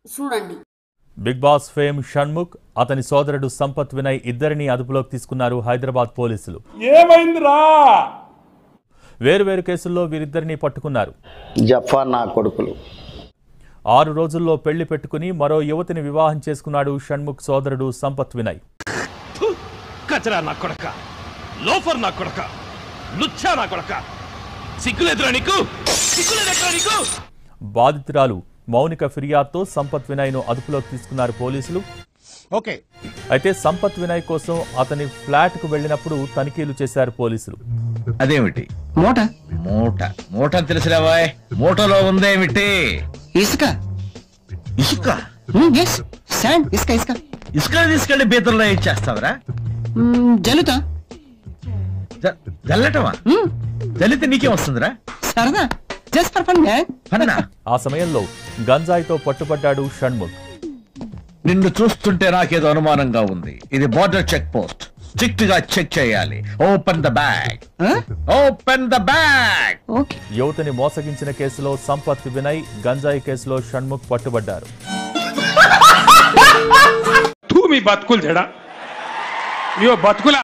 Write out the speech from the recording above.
చూడండి. Big boss fame Shanmukh, అతని సోదరుడు సంపత్ వినయ్ ఇద్దరిని అదుపులోకి తీసుకున్నారు హైదరాబాద్ పోలీసులు. ఏమైందిరా? వేరువేరు కేసుల్లో వీరిద్దరిని పట్టుకున్నారు. జఫా నా కొడుకులు 6 రోజుల్లో పెళ్లి పెట్టుకుని మరో యువతిని వివాహం చేసుకున్నాడు షణ్ముఖ్ సోదరుడు సంపత్ వినయ్. కచరా నా కొడక, లోఫర్ నా కొడక, లుచ్చా నా కొడక, సిగ్గులేదురా నీకు? సిగ్గులేదురా నీకు? బాధితురాలు మౌనిక ఫిర్యాదుతో సంపత్ వినయ్ ను అదుపులోకి తీసుకున్నారు పోలీసులు. ఓకే. అయితే సంపత్ వినయ్ కోసం అతని ఫ్లాట్ కు వెళ్లినప్పుడు తనిఖీలు చేశారు పోలీసులు. అదేమిటి? మూట మూట మూట తెలిసిరావాయ్. మూటలో ఉందేమిటి? ఇసుక. ఇసుక? శాండ్. ఇసుక ఇసుక ఇసుక తీసుకెళ్లి బీతల్లో ఏం చేస్తావరా? జలుతా. జల్లటమా? జల్లితే నీకేం వస్తుందిరా? సరదా. Just for fun. పన్నా? ఆ సమయంలో గంజాయితో పట్టుబడ్డాడు షణ్ముఖ్. నిన్ను చూస్తుంటే నాకేదో అనుమానంగా ఉంది. ఇది బోర్డర్ చెక్ పోస్ట్. స్ట్రిక్ట్ గా చెక్ చేయాలి. Open the bag. Open the bag. యువతిని మోసగించిన కేసులో సంపత్ వినయ్, గంజాయి కేసులో షణ్ముఖ్ పట్టుబడ్డారు. మీ బతుకులు జడా, మీ బతుకుల